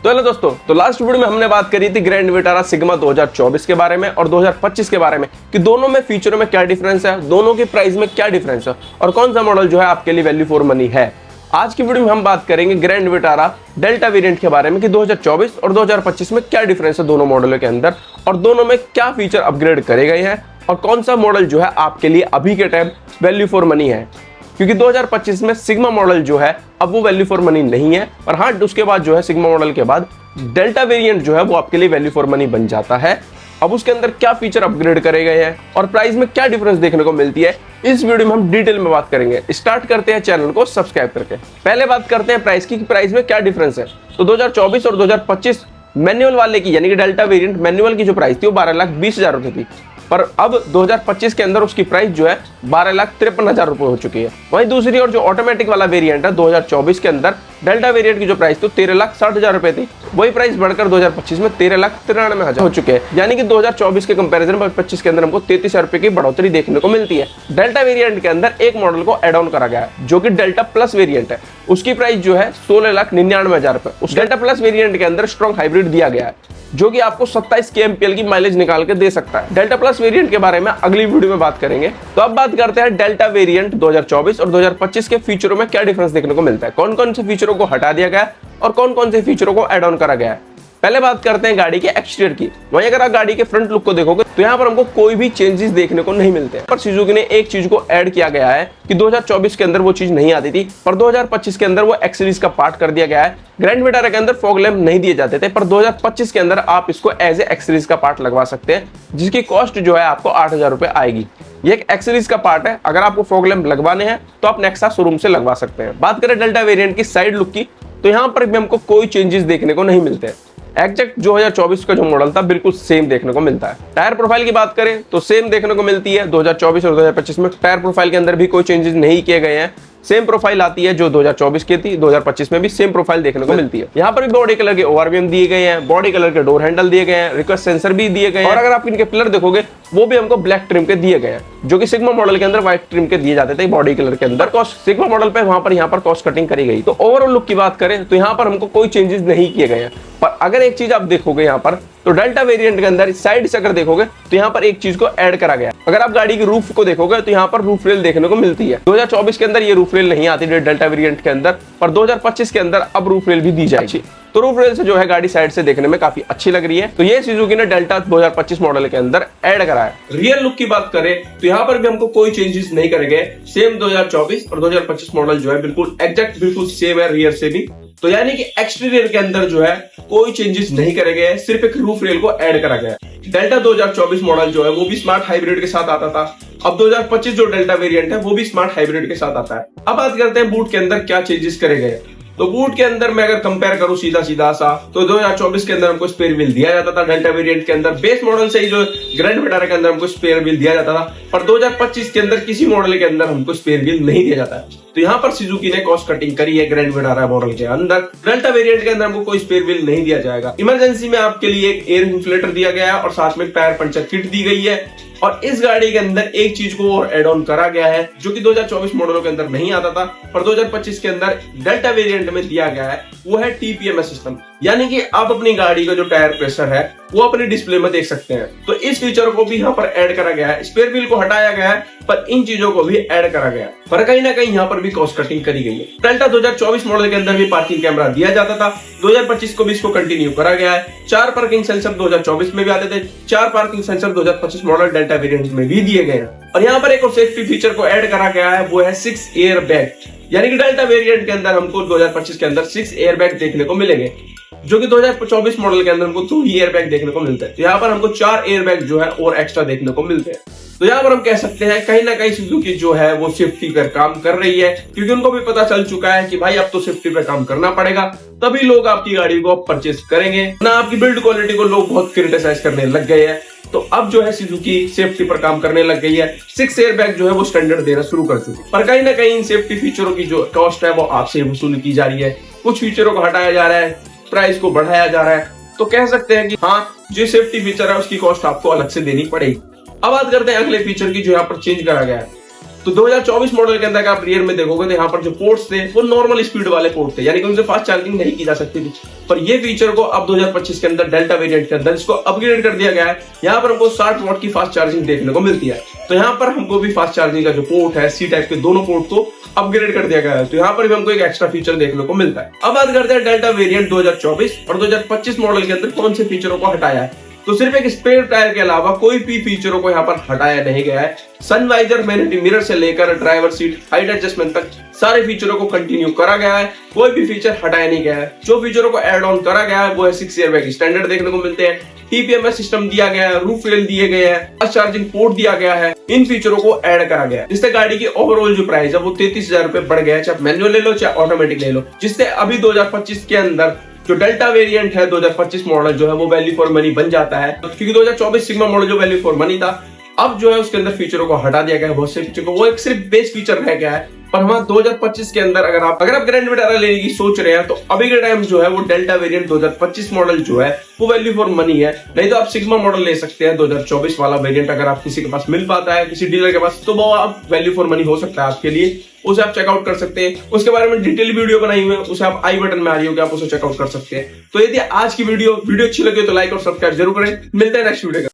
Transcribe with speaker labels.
Speaker 1: तो हेलो दोस्तों, तो लास्ट वीडियो में हमने बात करी थी ग्रैंड विटारा सिग्मा 2024 के बारे में और 2025 के बारे में कि दोनों में फीचरों में क्या डिफरेंस है, दोनों की प्राइस में क्या डिफरेंस है और कौन सा मॉडल जो है आपके लिए वैल्यू फॉर मनी है। आज की वीडियो में हम बात करेंगे ग्रैंड विटारा डेल्टा वेरिएंट के बारे में कि 2024 और 2025 में क्या डिफरेंस है दोनों मॉडलों के अंदर और दोनों में क्या फीचर अपग्रेड करे गए हैं और कौन सा मॉडल जो है आपके लिए अभी के टाइम वैल्यू फॉर मनी है। क्योंकि 2025 में सिग्मा मॉडल जो है अब वो वैल्यू फॉर मनी नहीं है, और हाँ उसके बाद जो है सिग्मा मॉडल के बाद डेल्टा वेरिएंट जो है वो आपके लिए वैल्यू फॉर मनी बन जाता है। अब उसके अंदर क्या फीचर अपग्रेड करे गए हैं और प्राइस में क्या डिफरेंस देखने को मिलती है, इस वीडियो में हम डिटेल में बात करेंगे। स्टार्ट करते हैं चैनल को सब्सक्राइब करके। पहले बात करते हैं प्राइस की कि प्राइस में क्या डिफरेंस है। तो 2024 और 2025 मैनुअल वाले की यानी कि डेल्टा वेरिएंट मैनुअल की जो प्राइस थी वो 12,20,000 रुपए थी, पर अब 2025 के अंदर उसकी प्राइस जो है 12,53,000 रुपए हो चुकी है। वहीं दूसरी ओर जो ऑटोमेटिक वाला वेरिएंट है 2024 के अंदर डेल्टा वेरिएंट की जो प्राइस थी 13,60,000 रुपए थी, वही प्राइस बढ़कर 2025 में 13,93,000 हो चुके हैं। यानी कि 2024 के कंपैरिजन में 25 के अंदर हमको 33,000 रुपए की बढ़ोतरी देखने को मिलती है। डेल्टा वेरिएंट के अंदर एक मॉडल को एड ऑन करा गया है जो कि डेल्टा प्लस वेरिएंट है, उसकी प्राइस जो है 16,99,000 रुपए। उस डेल्टा प्लस वेरिएंट के अंदर स्ट्रॉन्ग हाइब्रिड दिया गया है जो कि आपको 27 kmpl की माइलेज निकाल के दे सकता है। डेल्टा प्लस वेरिएंट के बारे में अगली वीडियो में बात करेंगे। तो अब बात करते हैं डेल्टा वेरिएंट 2024 और 2025 के फीचरों में क्या डिफरेंस देखने को मिलता है, कौन कौन से फीचरों को हटा दिया गया और कौन कौन से फीचरों को एड ऑन करा गया है। पहले बात करते हैं गाड़ी के एक्सटीरियर की। वहीं अगर आप गाड़ी के फ्रंट लुक को देखोगे तो यहाँ पर हमको कोई भी चेंजेस देखने को नहीं मिलते हैं। पर सुजुकी ने एक चीज को ऐड किया गया है कि 2024 के अंदर वो चीज नहीं आती थी, पर 2025 के अंदर वो एक्स सीरीज का पार्ट कर दिया गया है। ग्रैंड विटारा के अंदर फॉग लैंप नहीं दिए जाते थे, पर 2025 के अंदर आप इसको एज ए एक्स सीरीज का पार्ट लगवा सकते हैं, जिसकी कॉस्ट जो है आपको 8,000 रुपए आएगी। ये एक एक्स सीरीज का पार्ट है। अगर आपको फॉग लैंप लगवाने हैं तो आप नेक्सा शोरूम से लगवा सकते हैं। बात करें डेल्टा वेरिएंट की साइड लुक की, तो यहाँ पर भी हमको कोई चेंजेस देखने को नहीं मिलते हैं। एग्जैक्ट 2024 का जो मॉडल था बिल्कुल सेम देखने को मिलता है। टायर प्रोफाइल की बात करें तो सेम देखने को मिलती है। 2024 और 2025 में टायर प्रोफाइल के अंदर भी कोई चेंजेस नहीं किए गए हैं, सेम प्रोफाइल आती है जो 2024 की थी। 2025 में भी सेम प्रोफाइल देखने को मिलती है। यहाँ पर भी बॉडी कलर के ओआरवीएम दिए गए हैं, बॉडी कलर के डोर हैंडल दिए गए हैं, रिक्वेस्ट सेंसर भी दिए गए हैं, और अगर आप इनके पिलर देखोगे वो भी हमको ब्लैक ट्रिम के दिए गए हैं, जो कि सिग्मा मॉडल के अंदर व्हाइट ट्रिम के दिए जाते थे बॉडी कलर के अंदर। कॉस्ट सिग्मा मॉडल पे वहां पर यहाँ पर कॉस्ट कटिंग करी गई। तो ओवरऑल लुक की बात करें तो यहाँ पर हमको कोई चेंजेस नहीं किए गए हैं। पर अगर एक चीज आप देखोगे यहाँ पर तो डेल्टा वेरिएंट के अंदर साइड से अगर देखोगे तो यहाँ पर एक चीज को ऐड करा गया। अगर आप गाड़ी की रूफ को देखोगे तो यहाँ पर रूफ रेल देखने को मिलती है। 2024 के अंदर ये रूफ रेल नहीं आती डेल्टा वेरिएंट के अंदर, पर 2025 के अंदर अब रूफ रेल भी दी जाएगी। तो रूफ रेल से जो है गाड़ी साइड से देखने में काफी अच्छी लग रही है। तो ये सुजुकी ने डेल्टा 2025 मॉडल के अंदर ऐड करा है। रियर लुक की बात करें तो यहाँ पर भी हमको कोई चेंजेस नहीं करे गए। सेम 2024 और 2025 मॉडल जो है बिल्कुल एग्जैक्ट बिल्कुल सेम है रियर से भी। तो यानी कि एक्सटीरियर के अंदर जो है कोई चेंजेस नहीं करे गए, सिर्फ एक रूफ रेल को ऐड करा गया है। डेल्टा 2024 मॉडल जो है वो भी स्मार्ट हाइब्रिड के साथ आता था। अब 2025 जो डेल्टा वेरिएंट है वो भी स्मार्ट हाइब्रिड के साथ आता है। अब बात करते हैं बूट के अंदर क्या चेंजेस करे गए। तो बूट के अंदर मैं अगर कंपेयर करूं सीधा सीधा सा तो 2024 के अंदर हमको स्पेयर व्हील दिया जाता था। डेल्टा वेरिएंट के अंदर बेस मॉडल से ही जो ग्रैंड विटारा के अंदर हमको स्पेयर व्हील दिया जाता था, पर 2025 के अंदर किसी मॉडल के अंदर हमको स्पेयर व्हील नहीं दिया जाता है। तो यहाँ पर सुजुकी ने कॉस्ट कटिंग करी है ग्रैंड विटारा मॉडल के अंदर। डेल्टा वेरिएंट के अंदर हमको कोई स्पेयर व्हील नहीं दिया जाएगा। इमरजेंसी में आपके लिए एक एयर इन्फ्लेटर दिया गया है और साथ में टायर पंचर किट दी गई है। और इस गाड़ी के अंदर एक चीज को और एड ऑन करा गया है जो कि 2024 मॉडलों के अंदर नहीं आता था, पर 2025 के अंदर डेल्टा वेरिएंट में दिया गया है, वो है टीपीएमएस सिस्टम। यानी कि आप अपनी गाड़ी का जो टायर प्रेशर है वो अपनी डिस्प्ले में देख सकते हैं। तो इस फीचर को भी यहाँ पर ऐड करा गया है। स्पेयर व्हील को हटाया गया है, पर इन चीजों को भी ऐड करा गया है। पर कहीं ना कहीं यहाँ पर भी कॉस्ट कटिंग करी गई है। डेल्टा 2024 मॉडल के अंदर भी पार्किंग कैमरा दिया जाता था, 2025 को भी इसको कंटिन्यू करा गया है। 4 पार्किंग सेंसर 2024 में भी आते थे, 4 parking sensor 2025 model delta variant में भी दिए गए हैं। और यहाँ पर एक और सेफ्टी फीचर को ऐड करा गया है, वो है 6 एयर बैग। यानी कि डेल्टा वेरिएंट के अंदर हमको 2025 के अंदर 6 एयर बैग देखने को मिलेंगे, जो कि 2024 मॉडल के अंदर हमको 2 एयर बैग देखने को मिलता है। तो यहाँ पर हमको 4 एयर बैग जो है और एक्स्ट्रा देखने को मिलते हैं। तो यहाँ पर हम कह सकते हैं कहीं ना कहीं सुजुकी जो है वो सेफ्टी पर काम कर रही है, क्योंकि उनको भी पता चल चुका है कि भाई अब तो सेफ्टी पे काम करना पड़ेगा, तभी लोग आपकी गाड़ी को परचेस करेंगे ना। आपकी बिल्ड क्वालिटी को लोग बहुत क्रिटिसाइज करने लग गए हैं। तो अब जो है सुजुकी सेफ्टी पर काम करने लग गई है। 6 एयर बैग जो है वो स्टैंडर्ड देना शुरू कर चुकी है। पर कहीं ना कहीं इन सेफ्टी फीचरों की जो कॉस्ट है वो आपसे वसूल की जा रही है। कुछ फीचरों को हटाया जा रहा है, प्राइस को बढ़ाया जा रहा है। तो कह सकते हैं कि हाँ, जो सेफ्टी फीचर है उसकी कॉस्ट आपको अलग से देनी पड़ेगी। अब बात करते हैं अगले फीचर की जो यहाँ पर चेंज करा गया है। तो 2024 मॉडल के अंदर आप रियर में देखोगे तो यहाँ पर जो पोर्ट्स थे वो नॉर्मल स्पीड वाले पोर्ट थे, यानी कि उनसे फास्ट चार्जिंग नहीं की जा सकती थी। पर ये फीचर को अब 2025 के अंदर डेल्टा वेरिएंट के अंदर इसको अपग्रेड कर दिया गया है। यहाँ पर हमको 60 वॉट की फास्ट चार्जिंग देखने को मिलती है। तो यहाँ पर हमको भी फास्ट चार्जिंग का जो पोर्ट है सी टाइप के दोनों पोर्ट को अपग्रेड कर दिया गया है। तो यहाँ पर भी हमको एक एक्स्ट्रा फीचर देखने को मिलता है। अब बात करते हैं डेल्टा वेरिएंट 2024 और 2025 मॉडल के अंदर कौन से फीचरों को हटाया है। तो सिर्फ एक स्पेयर टायर के अलावा कोई भी फीचरों को यहाँ पर हटाया नहीं गया है। सनवाइजर, वैनिटी मिरर से लेकर ड्राइवर सीट हाइट एडजस्टमेंट तक सारे फीचरों को कंटिन्यू करा गया है। कोई भी फीचर हटाया नहीं गया है। जो फीचरों को ऐड ऑन करा गया है वो है 6 एयरबैग स्टैंडर्ड देखने को मिलते हैं, टीपीएमएस सिस्टम दिया गया है, रूफ रेल दिए गए हैं, फास्ट चार्जिंग पोर्ट दिया गया है। इन फीचरों को ऐड करा गया है जिससे गाड़ी की ओवरऑल जो प्राइस है वो 33,000 रुपए बढ़ गया है, चाहे मैनुअल ले लो चाहे ऑटोमेटिक ले लो। जिससे अभी 2025 के अंदर जो डेल्टा वेरिएंट है 2025 मॉडल जो है वो वैल्यू फॉर मनी बन जाता है, क्योंकि 2024 सिग्मा मॉडल जो वैल्यू फॉर मनी था अब जो है उसके अंदर फीचरों को हटा दिया गया है। बहुत से फीचर को वो एक सिर्फ बेस फीचर रह गया है। पर हमारा 2025 के अंदर अगर आप ग्रैंड विटारा लेने की सोच रहे हैं तो अभी के टाइम जो है वो डेल्टा वेरिएंट 2025 मॉडल जो है वो वैल्यू फॉर मनी है। नहीं तो आप सिग्मा मॉडल ले सकते हैं 2024 वाला वेरिएंट, अगर आप किसी के पास मिल पाता है किसी डीलर के पास तो वो आप वैल्यू फॉर मनी हो सकता है आपके लिए, उसे आप चेकआउट कर सकते हैं। उसके बारे में डिटेल वीडियो बनाई हुई है, उसे आप आई बटन में आ रही होगी, आप उसे चेकआउट कर सकते हैं। तो यदि आज की वीडियो अच्छी लगे तो लाइक और सब्सक्राइब जरूर करें। मिलते हैं नेक्स्ट वीडियो।